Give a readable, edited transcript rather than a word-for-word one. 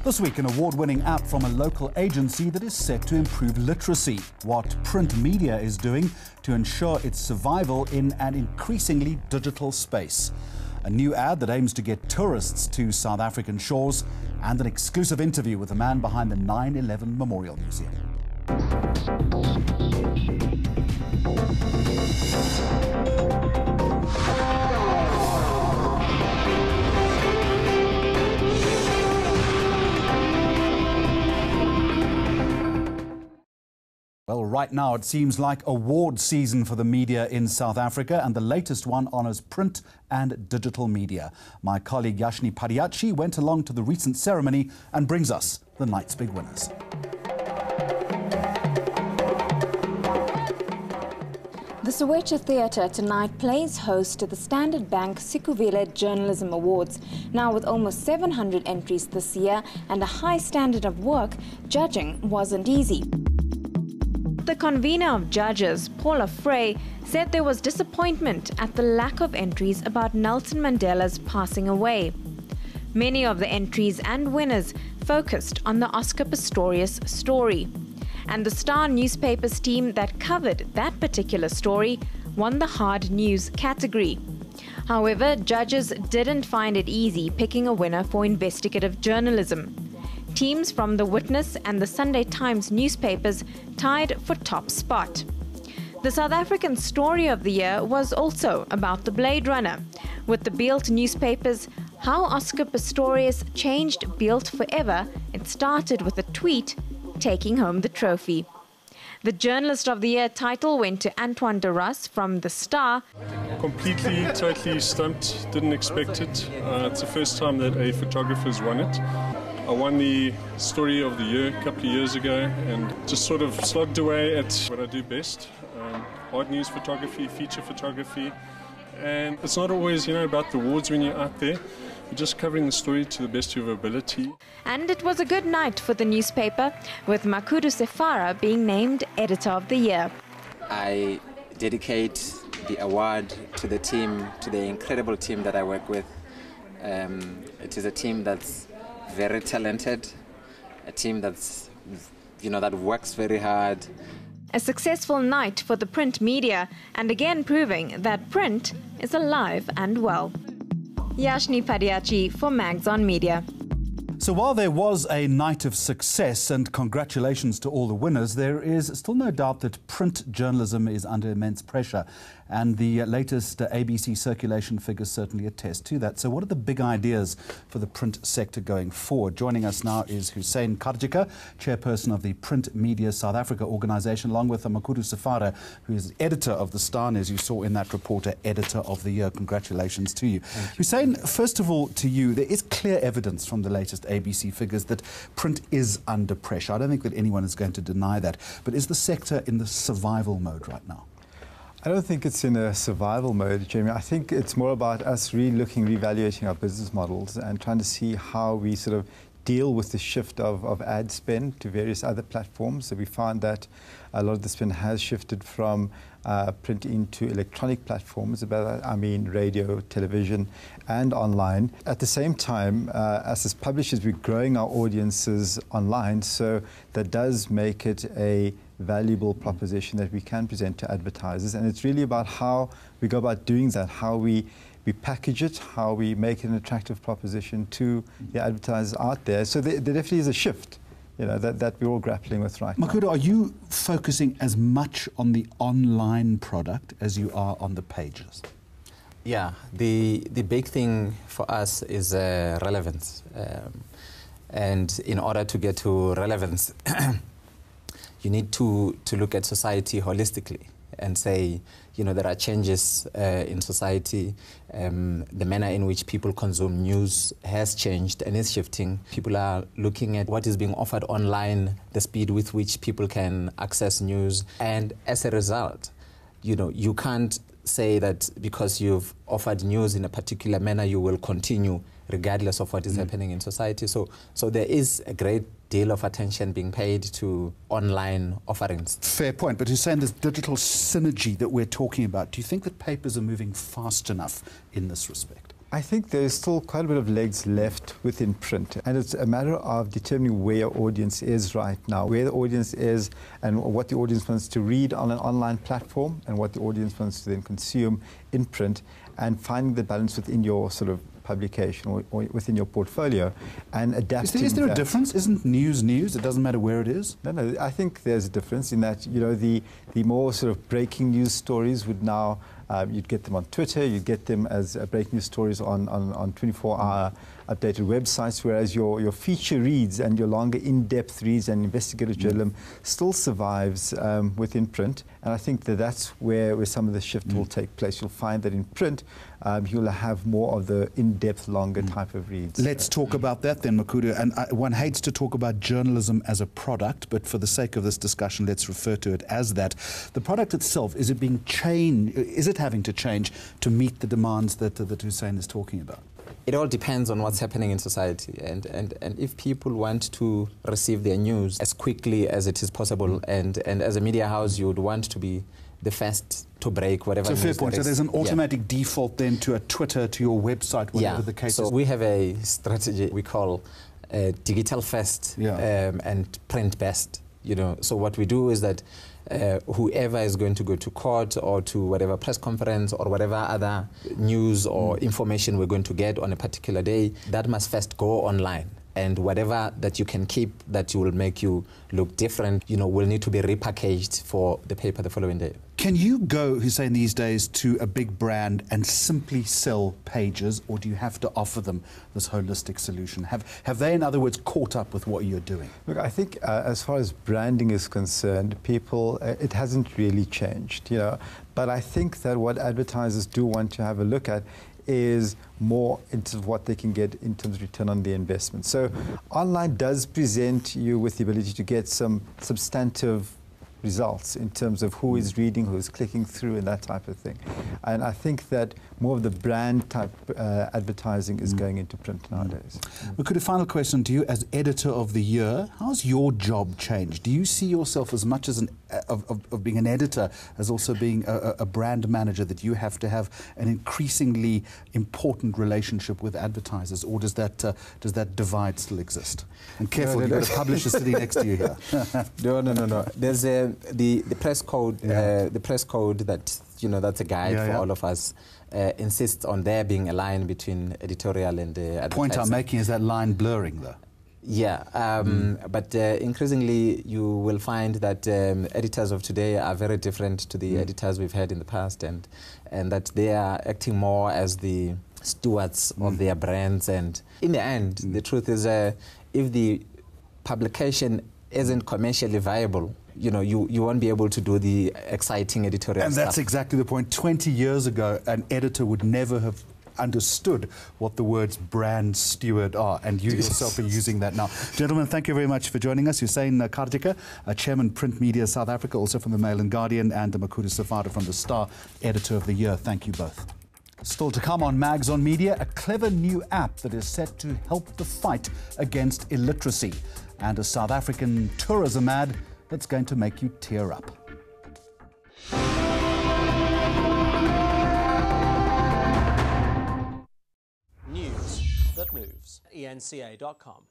This week, an award-winning app from a local agency that is set to improve literacy. What print media is doing to ensure its survival in an increasingly digital space. A new ad that aims to get tourists to South African shores, and an exclusive interview with the man behind the 9/11 Memorial Museum. Well, right now it seems like award season for the media in South Africa, and the latest one honours print and digital media. My colleague Hoosain Karjieker went along to the recent ceremony and brings us the night's big winners. The Soweto Theatre tonight plays host to the Standard Bank Sikuvile Journalism Awards. Now with almost 700 entries this year and a high standard of work, judging wasn't easy. The convener of judges, Paula Frey, said there was disappointment at the lack of entries about Nelson Mandela's passing away. Many of the entries and winners focused on the Oscar Pistorius story. And the Star newspaper's team that covered that particular story won the hard news category. However, judges didn't find it easy picking a winner for investigative journalism. Teams from The Witness and the Sunday Times newspapers tied for top spot. The South African story of the year was also about the Blade Runner, with the Beeld newspapers How Oscar Pistorius Changed Beeld Forever. It started with a tweet taking home the trophy. The Journalist of the Year title went to Antoine de Ross from The Star. Completely, totally stumped, didn't expect it. It's the first time that a photographer's won it. I won the Story of the Year a couple of years ago and just sort of slogged away at what I do best. Hard news photography, feature photography. And it's not always, about the awards when you're out there. You're just covering the story to the best of your ability. And it was a good night for the newspaper, with Makhudu Sefara being named Editor of the Year. I dedicate the award to the team, to the incredible team that I work with. It is a team that's very talented, a team that's, that works very hard. A successful night for the print media, and again proving that print is alive and well. Hoosain Karjieker for Mags on Media. So while there was a night of success, and congratulations to all the winners, there is still no doubt that print journalism is under immense pressure. And the latest ABC circulation figures certainly attest to that. So what are the big ideas for the print sector going forward? Joining us now is Hoosain Karjieker, chairperson of the Print Media South Africa organisation, along with Makhudu Sefara, who is editor of The Star, and as you saw in that reporter, editor of the year. Congratulations to you. Hoosain, first of all to you, there is clear evidence from the latest ABC figures that print is under pressure. I don't think that anyone is going to deny that. But is the sector in the survival mode right now? I don't think it's in a survival mode, Jamie. I think it's more about us reevaluating our business models and trying to see how we sort of deal with the shift of ad spend to various other platforms. So we found that a lot of the spend has shifted from print into electronic platforms. About that, I mean radio, television, and online. At the same time, as publishers, we're growing our audiences online, so that does make it a valuable proposition that we can present to advertisers. And it's really about how we go about doing that, how we package it, how we make it an attractive proposition to the advertisers out there. So there definitely is a shift, that we're all grappling with right now. Makhudu, are you focusing as much on the online product as you are on the pages? Yeah, the big thing for us is relevance. And in order to get to relevance, you need to look at society holistically and say, there are changes in society. The manner in which people consume news has changed and is shifting. People are looking at what is being offered online, the speed with which people can access news. And as a result, you can't say that because you've offered news in a particular manner, you will continue regardless of what is happening in society. So there is a great deal of attention being paid to online offerings. Fair point, but you're saying this digital synergy that we're talking about, do you think that papers are moving fast enough in this respect? I think there is still quite a bit of legs left within print, and it's a matter of determining where your audience is right now, where the audience is and what the audience wants to read on an online platform and what the audience wants to then consume in print, and finding the balance within your sort of publication or within your portfolio and adapting. Is there a difference? Isn't news news? It doesn't matter where it is? No, I think there's a difference in that, you know, the more sort of breaking news stories would now, you'd get them on Twitter, you'd get them as breaking news stories on 24-hour updated websites, whereas your feature reads and your longer in-depth reads and investigative journalism still survives within print. And I think that that's where some of the shift will take place. You'll find that in print, you'll have more of the in-depth, longer type of reads. Let's talk about that then, Makhudu. And one hates to talk about journalism as a product, but for the sake of this discussion, let's refer to it as that. The product itself, is it being changed? Is it having to change to meet the demands that Hoosain is talking about? It all depends on what's happening in society, and if people want to receive their news as quickly as it is possible, and as a media house, you would want to be the first to break whatever news fair point. there is. So there's an automatic default then to a Twitter, to your website, whatever the case is. So we have a strategy we call digital first and print best. You know, so what we do is that whoever is going to go to court or to whatever press conference or whatever other news or information we're going to get on a particular day, that must first go online. And whatever that you can keep that will make you look different, you know, will need to be repackaged for the paper the following day. Can you go, Hoosain, these days to a big brand and simply sell pages, or do you have to offer them this holistic solution? Have they, in other words, caught up with what you're doing? Look, I think as far as branding is concerned, people, it hasn't really changed, you know. But I think that what advertisers do want to have a look at is more into what they can get in terms of return on their investment. So online does present you with the ability to get some substantive results in terms of who is reading, who is clicking through, and that type of thing. And I think that more of the brand type advertising is going into print nowadays. Makhudu, final question to you. As editor of the year, how's your job changed? Do you see yourself as much as of being an editor as also being a brand manager, that you have to have an increasingly important relationship with advertisers, or does that divide still exist? And careful, you've got a publisher sitting next to you here. No. There's the press code. The press code that, you know, that's a guide for all of us. Insists on there being a line between editorial and advertising. The point I'm making is that line blurring, though. Yeah, but increasingly you will find that editors of today are very different to the editors we've had in the past, and that they are acting more as the stewards of their brands. And in the end, the truth is, if the publication isn't commercially viable, you know, you won't be able to do the exciting editorial stuff. And that's exactly the point. 20 years ago, an editor would never have understood what the words brand steward are, and you yourself are using that now. Gentlemen, thank you very much for joining us. Hoosain Karjieker, Chairman Print Media South Africa, also from the Mail and Guardian, and Makhudu Sefara from the Star, Editor of the Year. Thank you both. Still to come on Mags on Media, a clever new app that is set to help the fight against illiteracy, and a South African tourism ad that's going to make you tear up. News that moves. ENCA.com.